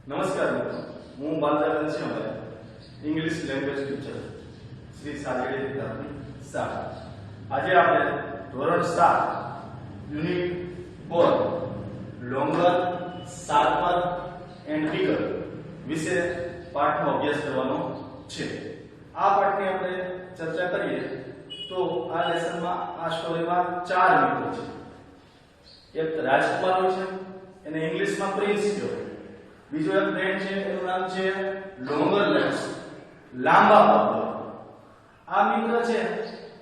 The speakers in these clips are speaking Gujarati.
નમસ્કાર મિત્રો, હું બાલજાગન સિંહ, ઇંગ્લિશ લેંગ્વેજ ટીચર શ્રી સાગરી વિદ્યાર્થી શાળા. આજે આપણે ધોરણ 7 unit 4 longer, sharper and bigger વિશે પાઠનો અભ્યાસ કરવાનો છે. આ પાઠની આપણે ચર્ચા કરીએ તો આ લેસનમાં, આ સ્ટોરીમાં 4 મિત્રો છે. એક રાજકુમાર હોય છે, એને ઇંગ્લિશમાં પ્રિન્સ કહેવાય. બીજો એક ફ્રેન્ડ છે, એનું નામ છે લોંગર લેગ્સ, લાંબા પગ. આ મિત્ર છે,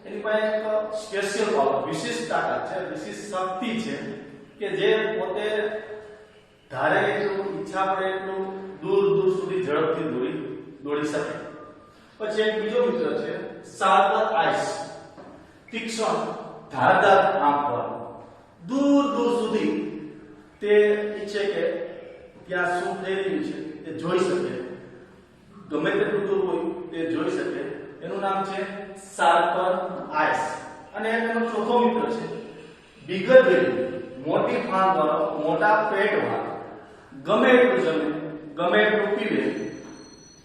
એની પાસે એક સ્પેશિયલ પાવર, વિશિષ્ટ તાકાત છે, વિશિષ્ટ શક્તિ છે કે જે પોતે ધારે એટલું, ઈચ્છા પડે એટલું દૂર દૂર સુધી ઝડપથી દોડી શકે. પછી એક બીજો મિત્ર છે શાર્પર આઈસ, તીક્ષ્ણ ધારદાર આંખ વાળો. દૂર દૂર સુધી તે ઈચ્છે કે ત્યાં શું થઈ રહ્યું છે તે જોઈ શકે, ગમે તેટલું દૂર હોય તે જોઈ શકે. એનું નામ છે શાર્પર આઈસ. અને એનો ચોથો મિત્ર છે બિગર બેલી, મોટી ફાંક વાળો, મોટા પેટ વાળો. ગમે એટલું જમે, ગમે એટલું પીવે,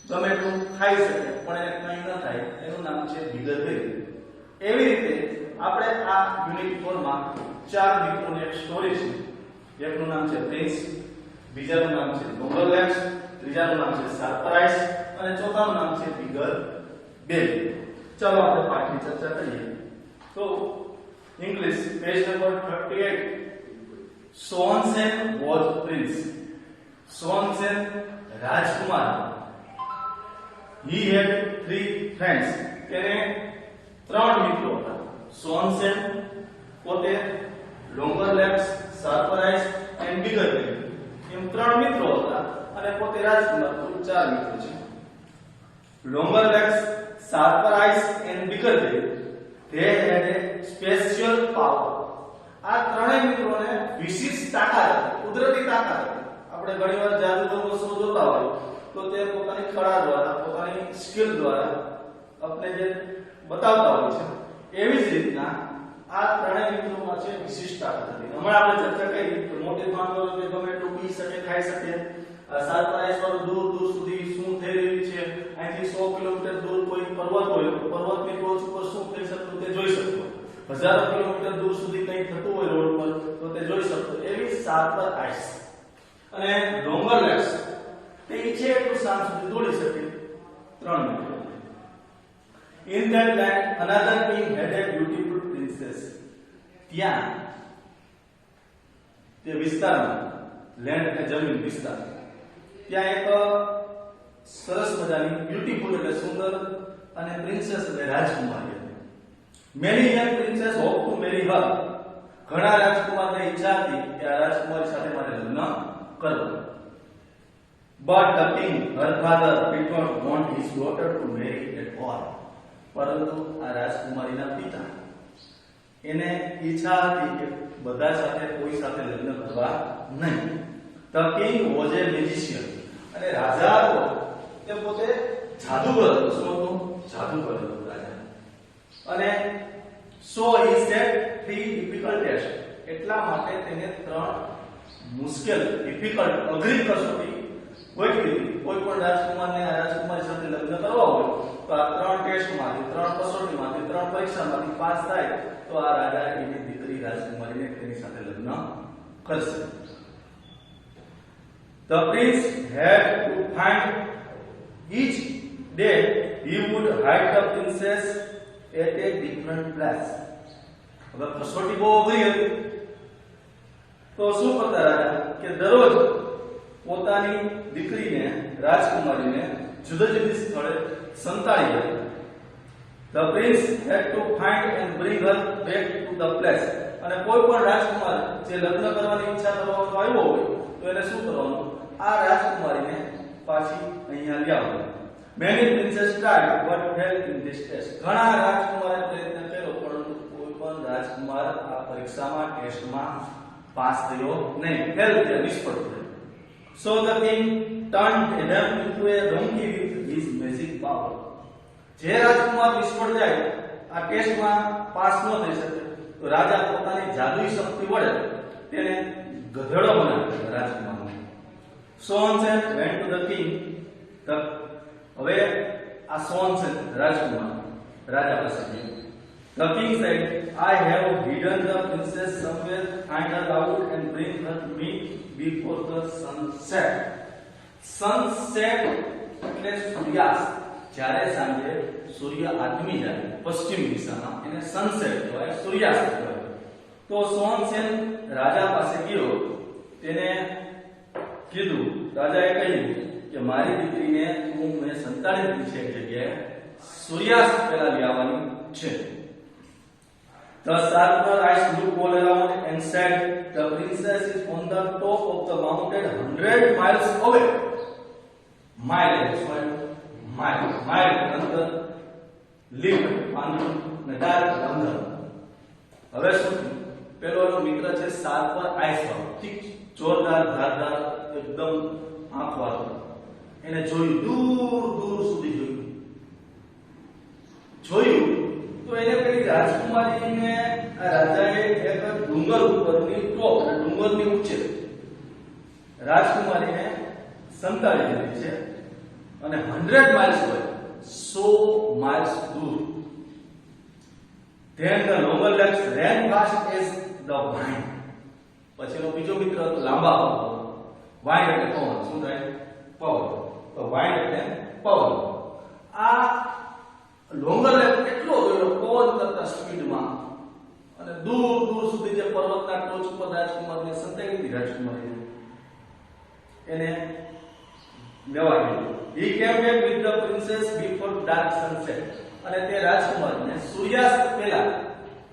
ગમે એટલું ખાઈ શકે, પણ એને કંઈ ન થાય. એનું નામ છે બિગર બેલી. એવી રીતે આપણે આ યુનિટ 4 માં 4 મિત્રોની એક સ્ટોરી છે. એકનું નામ છે પ્રિન્સ, બીજાનું નામ છે લોંગર લેગ્સ, ત્રીજાનું નામ છે શાર્પર આઈસ અને ચોથાનું નામ છે બિગર બેલી. ચાલો આપણે પાઠની ચર્ચા કરીએ. તો English page number 38. Sonsen was prince. Sonsen રાજકુમાર. He had 3 friends. તેને 3 મિત્રો હતા. સોનસેન પોતે, longer legs, sharper eyes and bigger belly, એમ 3 મિત્રો હતા. અને પોતે રાજકુમાર, કુલ 4 મિત્રો છે. Longer legs, sharper eyes and bigger belly, they had a special power. આ ત્રણેય મિત્રોને વિશિષ્ટ તાકાત હતી, કુદરતી તાકાત હતી. આપણે ઘણીવાર જાદુગરનો શો જોતા હોય તો તે પોતાની કળા દ્વારા, પોતાની સ્કિલ દ્વારા આપણે જે બતાવતા હોય છે, એવી જ રીતના આ ત્રણેય મિત્રોમાં છે વિશિષ્ટ તાકાત હતી. હમણાં આપણે ચર્ચા કરી કે મોટી માનવો કે ગમે એટલું પી શકે, ખાઈ શકે. શાર્પર આઈસ વાળું દૂર દૂર સુધી શું થઈ રહ્યું છે, અહીંથી 100 કિલોમીટર દૂર કોઈ પર્વત હોય તો પર્વતની ટોચ ઉપર શું થઈ શકતું તે જોઈ શકતો. હજારો કિલોમીટર દૂર સુધી કંઈ થતું હોય રોડ પર તો તે જોઈ શકતો. એવી શાર્પર આઈસ. અને લોંગર લેગ્સ, તે ઈચ્છે એટલું સાંજ સુધી દોડી શકે. 3 મિત્રો. In that land another king had a beautiful princess. ત્યાં તે વિસ્તારમાં, લેન્ડ એટલે જમીન, વિસ્તાર, ત્યાં એક સરસ મજાની બ્યુટીફુલ એટલે સુંદર અને પ્રિન્સેસ એટલે રાજકુમારી હતી. Many young princess hoped to marry her. ઘણા રાજકુમારને ઈચ્છા હતી કે આ રાજકુમારી સાથે મારે લગ્ન કરવું. But the king, her father, did not want his daughter to marry at all. પરંતુ આ રાજકુમારીના પિતા, એને ઈચ્છા હતી કે બધા સાથે, કોઈ સાથે લગ્ન કરવા નહીં. The king was a magician. અને રાજા હતો તે પોતે જાદુગર હતો. શું હતું? જાદુગર હતો રાજા. અને so he set 3 difficult tests. એટલા માટે તેને 3 મુશ્કેલ, ડિફિકલ્ટ, અઘરી કસોટી ગોઠવી. કોઈ પણ રાજકુમારને આ રાજકુમારી સાથે લગ્ન કરવા હોય તો આ 3 ટેસ્ટમાંથી, 3 કસોટીમાંથી, 3 પરીક્ષામાંથી પાસ થાય તો આ રાજા એની દીકરી રાજકુમારીને તેની સાથે લગ્ન કરશે. The prince had to find each day he would hide the princess at a different place. હવે કસોટી બહુ અઘરી હતી તો શું કરતા રાજા કે દરરોજ પોતાની દીકરીને, રાજકુમારીને જુદા જુદી સ્થળે સંતાડી હતી. The prince had to find and bring her back to the place. અને કોઈ પણ રાજકુમાર જે લગ્ન કરવાની ઈચ્છા કરવાનો આવ્યો હોય તો એને શું કરવાનું? આ રાજકુમારીને પાછી અહીંયા લઈ આવવાની. Many princes tried but failed in this test. ઘણા રાજકુમારે પ્રયત્ન કર્યો પરંતુ કોઈ પણ રાજકુમાર આ પરીક્ષામાં, ટેસ્ટમાં પાસ થયો નહીં, ફેલ થયો, નિષ્ફળ થયો. So the king turned them into a donkey with his magic power. જે રાજકુમાર નિષ્ફળ જાય, આ ટેસ્ટમાં પાસ ન થઈ શકે, તો રાજા પોતાની જાદુઈ શક્તિ વડે તેને ગધેડો બનાવે રાજકુમારને. સોનસેન went to the king. હવે આ સોનસેન રાજકુમાર રાજા પાસે ગયો. The king said, I have hidden the princess somewhere. Find her out and bring her to me before the sunset. Sunset એટલે સૂર્યાસ્ત. જ્યારે સાંજે સૂર્ય આથમી જાય પશ્ચિમ દિશામાં એને સનસેટ કહેવાય, સૂર્યાસ્ત કહેવાય. તો સોનસેન રાજા પાસે ગયો. તેને કીધું, રાજાએ કહ્યું કે મારી દીકરીને તું મેં સંતાડી દીધી છે એક જગ્યાએ, સૂર્યાસ્ત પહેલા લઈ આવવાની છે. The sharper eyes looked all around and said, the princess is on the top of the mountain 100 miles away. Mile અંદર લીપ પાંદડું ને ડાર્ક અંદર. હવે શું થયું? પેલો મિત્ર છે શાર્પર આઈસ વાળો, ઠીક, જોરદાર ધારદાર એકદમ આંખ વાળો. એને જોયું, દૂર દૂર સુધી જોયું તો એને પેલી રાજકુમારીને આ રાજાએ એક ડુંગર ઉપરની ટોપ, ડુંગરની ઊંચે રાજકુમારીને સંતાડી દીધી છે અને 100 માઇલ્સ હોય, 100 માઇલ્સ દૂર. Then the longer legs ran fast as the wind. પછીનો બીજો મિત્ર હતો લાંબા પવન. wind એટલે પવન. શું થાય? પવન. તો wind એટલે પવન. આ લોંગર લેગ કેટલો ગયો પવન કરતા સ્પીડમાં અને દૂર દૂર સુધી જે પર્વતના ટોચ ઉપર રાજકુમારને સંતાડી દીધી રાજકુમારીને એને લેવા ગયો. He came back with the princess before dark sunset. અને તે રાજકુમારને સૂર્યાસ્ત પહેલા,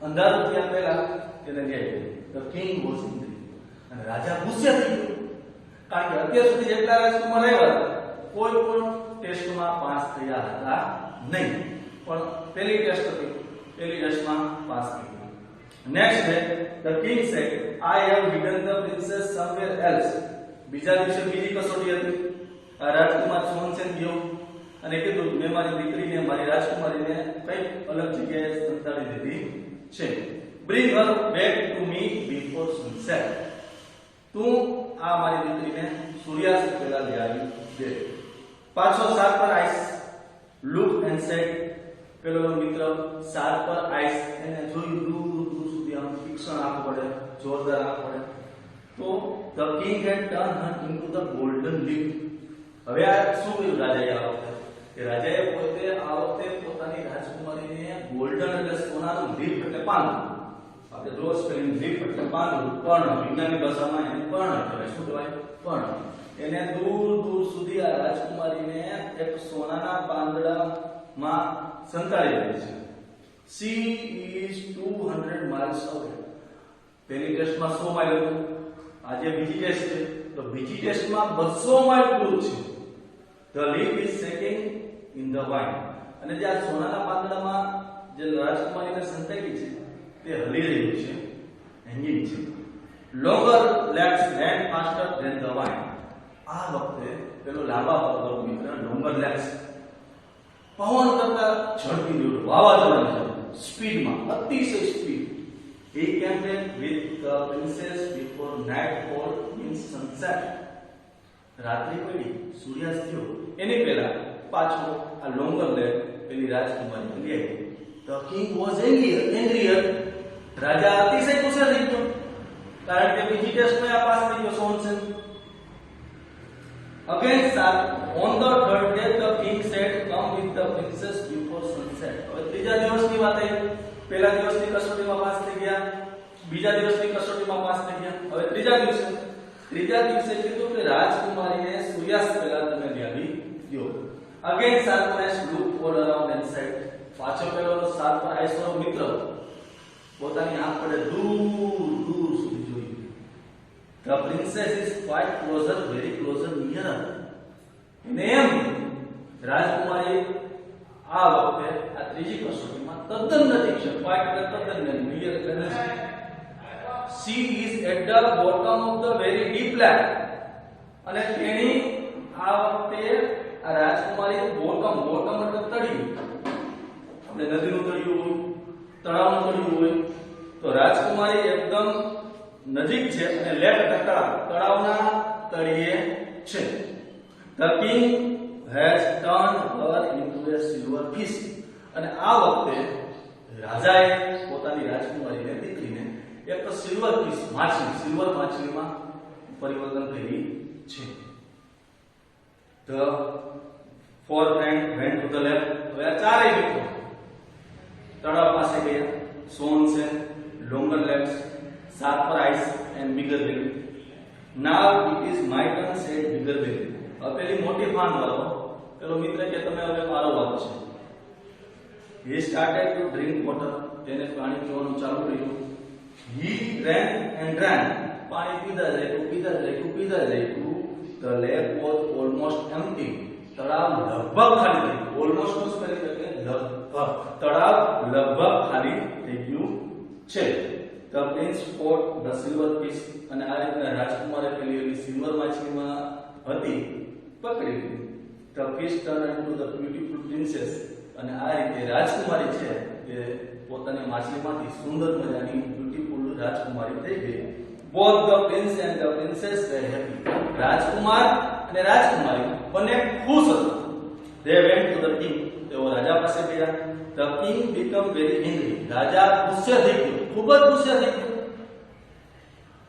અંધારું થયા પહેલા તેને લઈ આવ્યો. The king was angry. અને રાજા ગુસ્સે થઈ ગયો. કારણ કે અત્યાર સુધી જેટલા રાજકુમાર આવ્યા કોઈ પણ ટેસ્ટમાં પાસ થયા હતા નહીં. પણ પહેલી ટેસ્ટ હતી, પહેલી ટેસ્ટમાં પાસ થઈ ગયો. Next day the king said, I have hidden the princess somewhere else. બીજા દિવસે બીજી કસોટી હતી. આ રાજકુમાર સોનસેન ગયો અને કીધું મેં મારી દીકરીને, મારી રાજકુમારીને કઈ અલગ જગ્યાએ સંતાડી દીધી છે. Bring her back to me before sunset. તું આ મારી દીકરીને સૂર્યાસ્ત પહેલા લઈ આવી દે. પાછો sharper eyes look and said, પેલો મિત્ર શાર્પર આઈસ એને જોયું દૂર દૂર સુધી, આમ તીક્ષ્ણ આંખ પડે, જોરદાર આંખ પડે. તો the king had turned her into the golden leaf. હવે આ શું કર્યું રાજાએ આ વખતે? કે રાજાએ પોતે આ વખતે પોતાની રાજકુમારીને ગોલ્ડન એટલે સોનાનું લીફ એટલે પાંદડું, આપણે જો સ્પેલિંગ લીફ એટલે પાંદડું, પર્ણ, વિજ્ઞાનની ભાષામાં એને પર્ણ કહેવાય. શું કહેવાય? પર્ણ. એને દૂર દૂર સુધી આ રાજકુમારીને એક સોનાના પાંદડામાં સંતાડી દીધી છે. She is 200 miles away. પહેલી ટેસ્ટમાં 100 માઇલ હતું, આજે બીજી ટેસ્ટ છે તો બીજી ટેસ્ટમાં 200 માઇલ દૂર છે. The leaf is shaking in the wind. અને જે આ સોનાના પાંદડામાં જે રાજકુમારીને સંતાડી છે તે હલી રહ્યું છે, હેંગિંગ છે. Longer legs ran faster than the wind. આ વખતે પેલો લાંબા પગનો મિત્ર longer legs પવન કરતા ઝડપી દોડ્યો, વાવાઝોડાની જેમ સ્પીડમાં, અતિશય speed. He came back with the princess before nightfall, means sunset. રાત્રિ પડી, સૂર્યાસ્ત થયો એની પહેલા પાછો આ લોંગર લેગ પેલી રાજકુમારી લઈ આવ્યો. The king was angry. રાજા અતિશય ગુસ્સે થઈ ગયો કારણ કે બીજી ટેસ્ટમાં આ પાસ થઈ ગયો સોનસેન. Again, sir, on the third day the king said, come with the princess before sunset. હવે ત્રીજા દિવસની વાત આવી. પહેલા દિવસની કસોટીમાં પાસ થઈ ગયા, બીજા દિવસની કસોટીમાં પાસ થઈ ગયા. હવે ત્રીજા દિવસે કીધું કે રાજકુમારીને સૂર્યાસ્ત પહેલા તમે લઈ આવી દો. Again, sharper eyes looked all around and said, પાછો પેલો શાર્પર આઈસ વાળો મિત્ર પોતાની આંખ પડે દૂર દૂર સુધી જોયું. The princess is quite closer, very closer, nearer. એમ રાજકુમારી આ વખતે આ ત્રીજી કસોટીમાં તદ્દન નજીક છે. quite એટલે તદ્દન નજીક, near એટલે નજીક. She is at the bottom of the very deep lake. અને તેની આ વખતે આ રાજકુમારી બોટમ એટલે તળિયું, આપણે નદીનું તળિયું હોય, તળાવનું તળિયું હોય, તો રાજકુમારી એકદમ નજીક છે અને લેક એટલે તળાવ, તળાવના તળિયે છે. The king has turned her into a silver fish. અને આ વખતે રાજાએ પોતાની રાજકુમારીને દીકરીને એક સિલ્વર ફિશ માછલી સિલ્વર માછલીમાં પરિવર્તન કરી છે. The four friends went to the lake. હવે આ ચારેય મિત્રો તળાવ પાસે ગયા. Swansen, longer legs, sharper eyes and bigger belly. Now it is my turn, said bigger belly. હવે પેલી મોટી ફાન વાળો પેલો મિત્ર કે તમે હવે મારો વારો છે. He started to drink water. તેને પાણી પીવાનું ચાલુ કર્યું. He ran and ran. પાણી પીધા જાય. The lake was almost empty. તળાવ લગભગ ખાલી થઈ ગયું. ઓલમોસ્ટ નો સ્પેલિંગ એટલે લગભગ. તળાવ લગભગ ખાલી થઈ ગયું છે. The prince caught the silver fish. અને આ રીતે રાજકુમારે પેલી સિલ્વર માછલીમાં હતી પકડી લીધી. The fish turned into the beautiful princess. અને આ રીતે રાજકુમારી છે એ પોતાની માછલીમાંથી સુંદર મજાની બ્યુટીફુલ રાજકુમારી થઈ ગઈ. Both the prince and the princess were happy. રાજકુમાર અને રાજકુમારી બંને ખુશ હતા. They went to the king. તેઓ રાજા પાસે ગયા. The king became very angry. રાજા ગુસ્સે થઈ ગયો, ખૂબ જ ગુસ્સે થઈ ગયો.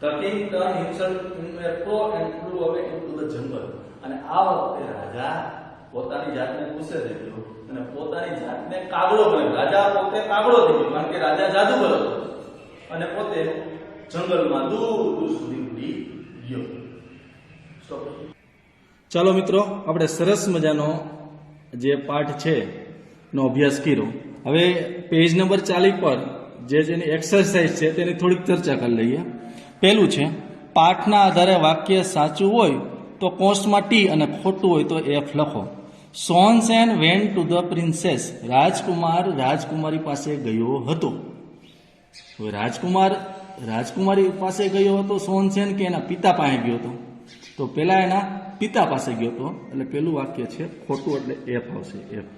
The king turned himself into a crow and flew away into the jungle. અને આ વખતે રાજા પોતાની જાતને ગુસ્સે થઈ ગયો અને પોતાની જાતને કાગડો બન્યો. રાજા પોતે કાગડો થઈ ગયો કારણ કે રાજા જાદુગર હતો અને પોતે જંગલમાં દૂર દૂર સુધી ઉડી ગયો. સ્ટોપ. ચાલો મિત્રો, આપણે સરસ મજાનો જે પાઠ છે નો અભ્યાસ કર્યો. હવે પેજ નંબર 40 પર જે જેની એક્સરસાઇઝ છે તેની થોડીક ચર્ચા કરી લઈએ. પહેલું છે, પાઠના આધારે વાક્ય સાચું હોય તો કૌંસમાં ટી અને ખોટું હોય તો એફ લખો. સોનસેન વેન્ટ ટુ ધ પ્રિન્સેસ. રાજકુમાર રાજકુમારી પાસે ગયો હતો. હવે રાજકુમારી પાસે ગયો હતો સોનસેન કે એના પિતા પાસે ગયો હતો? તો પેલા એના પિતા પાસે ગયો હતો એટલે પેલું વાક્ય છે ખોટું એટલે એફ આવશે, એફ.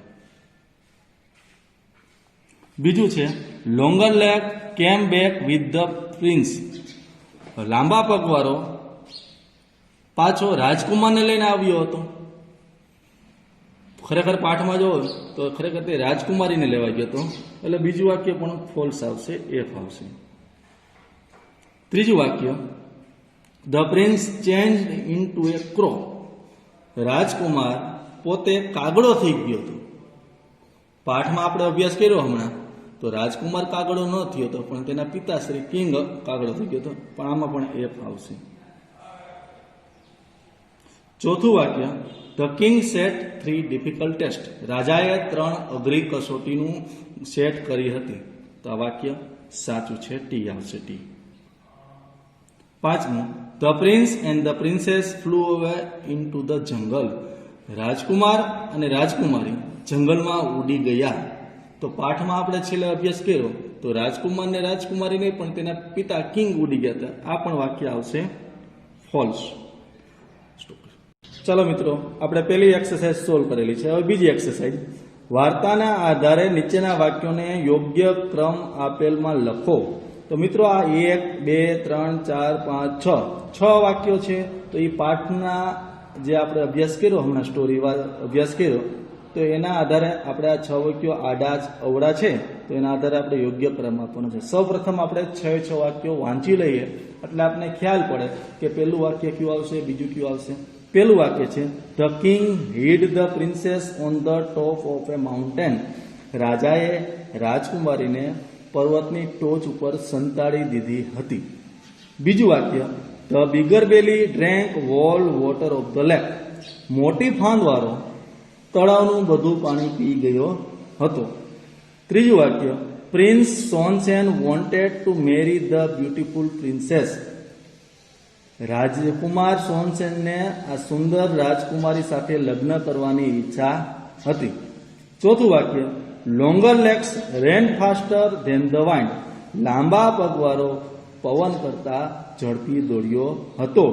બીજું છે, longer leg came back with the prince. લાંબા પગવાળો પાછો રાજકુમારને લઈને આવ્યો હતો. ખરેખર પાઠમાં જો તો ખરેખર તે રાજકુમારીને લેવા ગયો હતો એટલે બીજું વાક્ય પણ ફોલ્સ આવશે, એફ આવશે. ત્રીજું વાક્ય, the prince change into a crow. રાજકુમાર પોતે કાગડો થઈ ગયો હતો. પાઠમાં આપણે અભ્યાસ કર્યો હમણાં તો રાજકુમાર કાગડો ન થયો હતો પણ તેના પિતાશ્રી કિંગ કાગડો થઈ ગયો હતો, પણ આમાં પણ એફ આવશે. ચોથું વાક્ય, the king set 3 difficult test. રાજાએ 3 અઘરી કસોટીનું સેટ કરી હતી. તો આ વાક્ય સાચું છે, ટી આવશે, ટી. પાંચમું, the prince and the princess flew away into the jungle. રાજકુમાર અને રાજકુમારી જંગલમાં ઉડી ગયા. તો પાઠમાં આપણે છેલ્લે અભ્યાસ કર્યો તો રાજકુમાર ને રાજકુમારી નહીં પણ તેના પિતા કિંગ ઉડી ગયા હતા. આ પણ વાક્ય આવશે ફોલ્સ. ચાલો મિત્રો, આપણે પહેલી એક્સરસાઇઝ સોલ્વ કરેલી છે. હવે બીજી એક્સરસાઇઝ, વાર્તાના આધારે નીચેના વાક્યોને યોગ્ય ક્રમ આપેલમાં લખો. તો મિત્રો આ 1, 2, 3, 4, 5, 6 વાક્યો છે. તો એ પાઠના જે આપણે અભ્યાસ કર્યો હમણાં સ્ટોરી અભ્યાસ કર્યો તો એના આધારે આપણે આ 6 વાક્યો આડા અવડા છે તો એના આધારે આપણે યોગ્ય ક્રમ આપવાનો છે. સૌપ્રથમ આપણે 6 વાક્યો વાંચી લઈએ એટલે આપણે ખ્યાલ પડે કે પહેલું વાક્ય કયું આવશે, બીજું કયું આવશે. પહેલું વાક્ય છે, the king hid the princess on the top of a mountain. રાજાએ રાજકુમારીને પર્વતની ટોચ ઉપર સંતાડી દીધી હતી. બીજું વાક્ય, the bigger belly drank all water of the lake. મોટી ફાંદવાળો તળાવનું બધું પાણી પી ગયો હતો. ત્રીજું વાક્ય, prince Sonsen wanted to marry the beautiful princess. રાજકુમાર સોનસેનને આ સુંદર રાજકુમારી સાથે લગ્ન કરવાની ઈચ્છા હતી. ચોથું વાક્ય, longer legs ran faster than the wind. લાંબા પગવાળો પવન કરતા ઝડપી દોડ્યો હતો.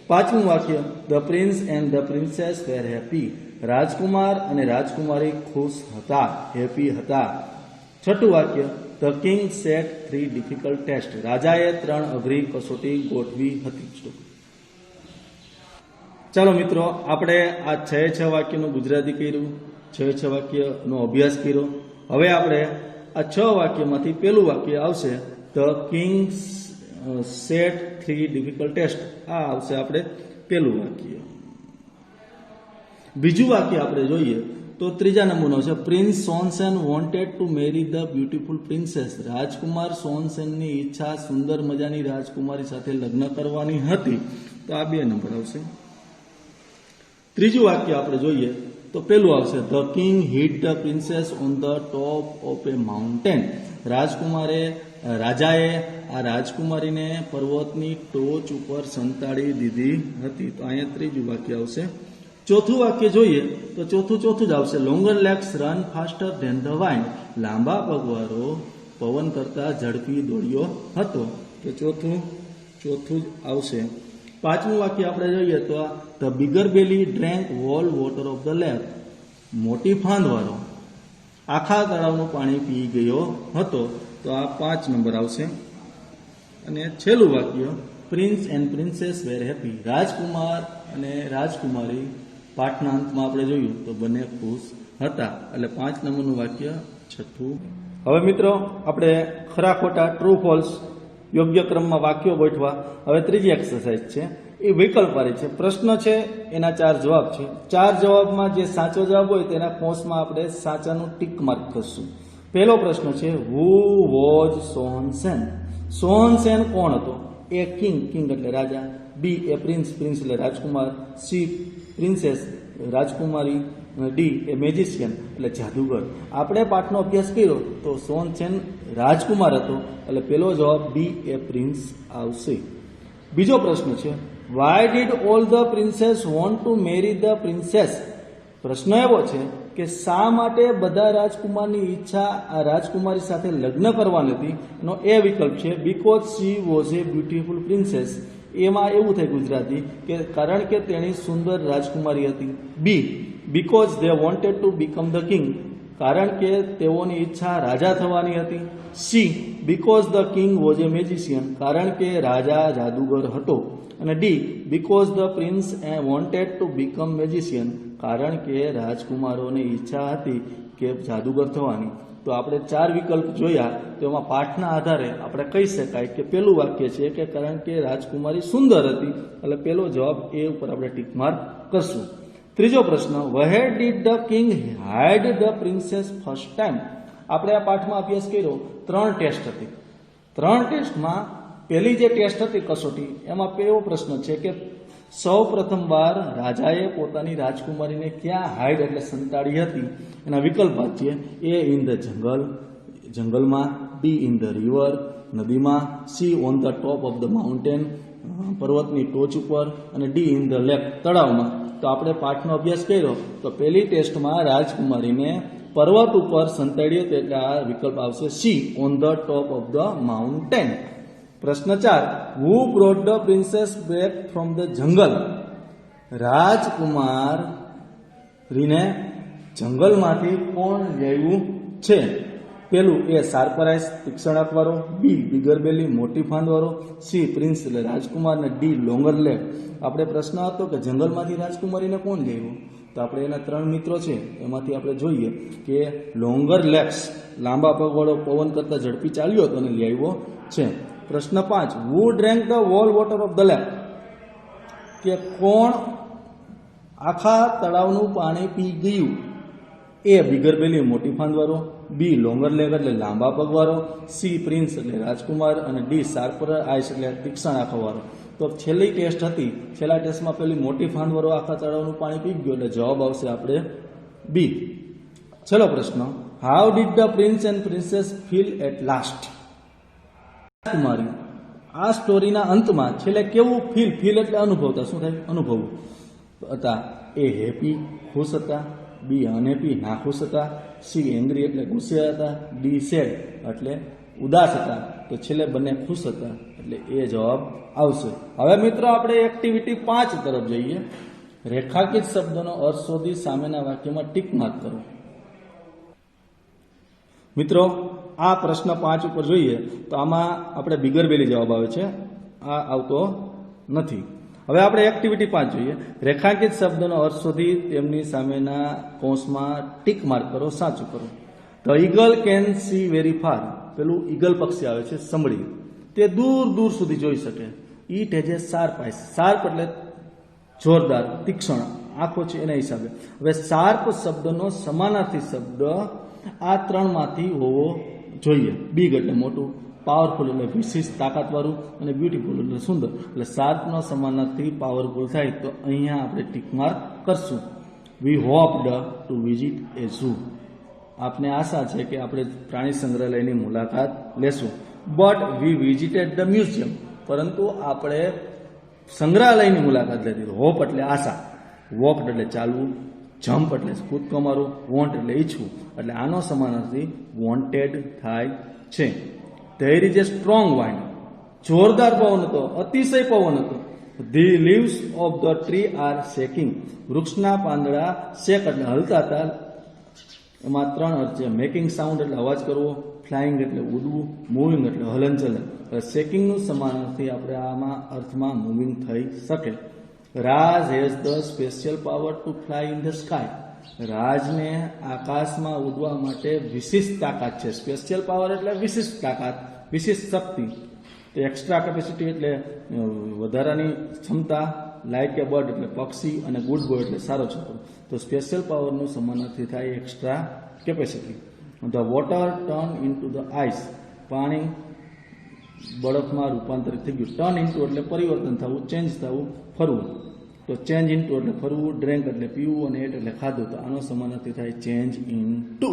પાંચમું વાક્ય, the prince and the princess were happy. રાજકુમાર અને રાજકુમારી ખુશ હતા, હેપી હતા. છઠ્ઠું વાક્ય, the king set 3 difficult test. રાજાએ 3 અઘરી કસોટી ગોઠવી હતી. ચાલો મિત્રો, આપણે આ 6 વાક્યનું ગુજરાતી કર્યું, 6 વાક્યનો અભ્યાસ કર્યો. હવે આપણે આ 6 વાક્યમાંથી પહેલું વાક્ય આવશે, the king set 3 difficult test. આ આવશે આપણે પહેલું વાક્ય. બીજું વાક્ય આપણે જોઈએ તો ત્રીજા નંબરનો છે, prince Sonsen wanted to marry the beautiful princess. રાજકુમાર સોનસેનની ઈચ્છા સુંદર મજાની રાજકુમારી સાથે લગ્ન કરવાની હતી. તો આ 2 નંબર આવશે. ત્રીજું વાક્ય આપણે જોઈએ તો પેલું આવશે, the king hit the princess on the top of a mountain. રાજાએ આ રાજકુમારીને પર્વતની ટોચ ઉપર સંતાડી દીધી હતી. તો અહીંયા ત્રીજું વાક્ય આવશે. ચોથું વાક્ય જોઈએ તો ચોથું જ આવશે, longer legs run faster than the wind. લાંબા પગવાળો પવન કરતા ઝડપી દોડ્યો હતો. તો ચોથું જ આવશે. પાંચમું વાક્ય આપણે જોઈએ તો the bigger belly drank all water of the lake. મોટી ફાંદવાળો આખા તળાવનું પાણી પી ગયો હતો. તો આ 5 નંબર આવશે. અને છેલ્લું વાક્ય, prince and princess were happy. રાજકુમાર અને રાજકુમારી પાઠના અંતમાં આપણે જોયું તો બંને ખુશ હતા. એટલે 5 નંબરનું વાક્ય છઠ્ઠું. હવે મિત્રો, આપણે ખરા ખોટા ટ્રુ ફોલ્સ યોગ્ય ક્રમમાં વાક્યો ગોઠવા. હવે ત્રીજી એક્સરસાઇઝ છે, એ વિકલ્પવાળી છે. પ્રશ્ન છે, એના 4 જવાબ છે. 4 જવાબમાં જે સાચો જવાબ હોય તેના કોષમાં આપણે સાચાનું ટીક માર્ક કરશું. પહેલો પ્રશ્ન છે, હુ વોઝ સોનસેન. સોનસેન કોણ હતો? એ કિંગ એટલે રાજા. બી એ પ્રિન્સ એટલે રાજકુમાર. સી પ્રિન્સેસ રાજકુમારી. ડી એ મેજિશિયન એટલે જાદુગર. આપણે પાઠનો અભ્યાસ કર્યો તો સોનસેન રાજકુમાર હતો, એટલે પેલો જવાબ બી એ પ્રિન્સ આવશે. બીજો પ્રશ્ન છે, why did all the princess want to marry the princess. પ્રશ્ન એવો છે કે શા માટે બધા રાજકુમારની ઈચ્છા આ રાજકુમારી સાથે લગ્ન કરવાની હતી? એનો એ વિકલ્પ છે, because she was a beautiful princess. એમાં એવું થાય ગુજરાતી કે કારણ કે તેણી સુંદર રાજકુમારી હતી. B because they wanted to become the king. કારણ કે તેઓની ઈચ્છા રાજા થવાની હતી. C because the king was a magician. કારણ કે રાજા જાદુગર હતો. અને D because the prince wanted to become magician. કારણ કે રાજકુમારોની ઈચ્છા હતી કે જાદુગર થવાની. તો આપણે 4 વિકલ્પ જોયા, તો એમાં પાઠના આધારે આપણે કહી શકાય કે પેલું વાક્ય છે કે કારણ કે રાજકુમારી સુંદર હતી, એટલે પેલો જવાબ એ ઉપર આપણે ટીક માર્ક કરશું. ત્રીજો પ્રશ્ન, where did the king hide the princess first time. આપણે આ પાઠમાં અભ્યાસ કર્યો, 3 ટેસ્ટ હતી. 3 ટેસ્ટમાં પહેલી જે ટેસ્ટ હતી કસોટી, એમાં એવો પ્રશ્ન છે કે સૌ પ્રથમવાર રાજાએ પોતાની રાજકુમારીને ક્યાં હાઇડ એટલે સંતાડી હતી? એના વિકલ્પ વાંચીએ. એ ઇન ધ જંગલમાં. બી ઇન ધ રિવર નદીમાં. C on the top of the mountain પર્વતની ટોચ ઉપર. અને ડી ઇન ધ લેક તળાવમાં. તો આપણે પાઠનો અભ્યાસ કર્યો તો પહેલી ટેસ્ટમાં રાજકુમારીને પર્વત ઉપર સંતાડ્યો, એટલે આ વિકલ્પ આવશે C on the top of the mountain. પ્રશ્ન 4, who brought the princess back from the jungle. રાજકુમારીને જંગલમાંથી કોણ લાવ્યું છે? પેલું એ સારપરાઇસ તીક્ષ્ણ આંખવાળો. બી બિગર બેલી મોટી ફાંદવાળો. સી પ્રિન્સ એટલે રાજકુમાર. ને ડી લોંગર લેગ. આપણે પ્રશ્ન હતો કે જંગલમાંથી રાજકુમારીને કોણ લાવ્યું? તો આપણે એના 3 મિત્રો છે, એમાંથી આપણે જોઈએ કે લોંગર લેગ્સ લાંબા પગવાળો પવન કરતા ઝડપી ચાલ્યો હતો અને લાવ્યો છે. પ્રશ્ન 5, who drank the whole water of the lake. કે કોણ આખા તળાવનું પાણી પી ગયું? એ બિગર બેલી મોટી ફાંદવાળો. બી લોંગર લેગ એટલે લાંબા પગવાળો. સી પ્રિન્સ એટલે રાજકુમાર. અને ડી શાર્પર આઈસ એટલે તીક્ષ્ણ આંખવાળો. તો છેલ્લી ટેસ્ટ હતી, છેલ્લા ટેસ્ટમાં પેલી મોટી ફાંદવાળો આખા તળાવનું પાણી પી ગયો, એટલે જવાબ આવશે આપણે બી. છેલ્લો પ્રશ્ન, how did the prince and princess feel at last. રાજકુમારી આ સ્ટોરીના અંતમાં છેલ્લે કેવું ફીલ એટલે અનુભવતા. શું થાય? અનુભવવું હતા. એ હેપી ખુશ હતા. બી અનહેપી નાખુશ હતા. સી એંગ્રી એટલે ગુસ્સે હતા. ડી સેડ એટલે ઉદાસ હતા. તો છેલ્લે બંને ખુશ હતા, એટલે એ જવાબ આવશે. હવે મિત્રો, આપણે એક્ટિવિટી 5 તરફ જઈએ. રેખાકિત શબ્દનો અર્થ શોધી સામેના વાક્યમાં ટીક માર્ક કરો. મિત્રો, આ પ્રશ્ન 5 ઉપર જોઈએ તો આમાં આપણે બિગર બેલી જવાબ આવે છે, આ આવતો નથી. હવે આપણે એક્ટિવિટી 5 જોઈએ. રેખાંકિત શબ્દનો અર્થ શોધી તેમની સામેના કૌંસમાં ટીક માર્ક કરો, સાચું કરો. The eagle can see very far. પેલું ઈગલ પક્ષી આવે છે સમળી, તે દૂર દૂર સુધી જોઈ શકે. It has a sharp eyes. Sharp એટલે જોરદાર, તીક્ષ્ણ આંખો છે એના હિસાબે. હવે શાર્પ શબ્દનો સમાનાર્થી શબ્દ આ ત્રણમાંથી હોવો જોઈએ. બિગ એટલે મોટું, પાવરફુલ એટલે વિશિષ્ટ તાકાતવાળું, અને બ્યુટીફુલ એટલે સુંદર. એટલે શાર્પનો સમાનાર્થી પાવરફુલ થાય તો અહીંયા આપણે ટીક માર્ક કરશું. We hoped to visit a zoo. આપને આશા છે કે આપણે પ્રાણી સંગ્રહાલયની મુલાકાત લેશું. But we visited the museum. પરંતુ આપણે સંગ્રહાલયની મુલાકાત લીધી. હોપ એટલે આશા, વોકડ એટલે ચાલવું, જમ્પ એટલે કૂદકો મારવું, વોન્ટ એટલે ઈચ્છવું. એટલે આનો સમાનાર્થી વોન્ટેડ થાય છે. There is A strong wind. જોરદાર પવન હતો, અતિશય પવન હતો. The leaves of the tree are shaking. વૃક્ષના પાંદડા શેક એટલે હલતા હતા. એમાં 3 અર્થ છે. મેકિંગ સાઉન્ડ એટલે અવાજ કરવો, ફ્લાઇંગ એટલે ઉડવું, મૂવિંગ એટલે હલનચલન. શેકિંગનું સમાનાર્થી આપણે આમાં અર્થમાં મૂવિંગ થઈ શકે. Raj has the special power to fly in the sky. રાજને આકાશમાં ઉડવા માટે વિશિષ્ટ તાકાત છે. સ્પેશિયલ પાવર એટલે વિશિષ્ટ તાકાત, વિશિષ્ટ શક્તિ. તો એક્સ્ટ્રા કેપેસિટી એટલે વધારાની ક્ષમતા. લાઇક એ બર્ડ એટલે પક્ષી, અને ગુડ બોય એટલે સારો છોકરો. તો સ્પેશિયલ પાવરનું સમાનાર્થી થાય extra capacity. The water turn into the ice. પાણી બરફમાં રૂપાંતરિત થઈ ગયું. ટર્ન ઇન્ટુ એટલે પરિવર્તન થવું, ચેન્જ થવું, ફરવું. તો ચેન્જ ઇન્ટુ એટલે ફરવું, ડ્રિંક એટલે પીવું, અને એટ એટલે ખાધું. તો આનો સમાનાર્થી થાય ચેન્જ ઇન ટુ.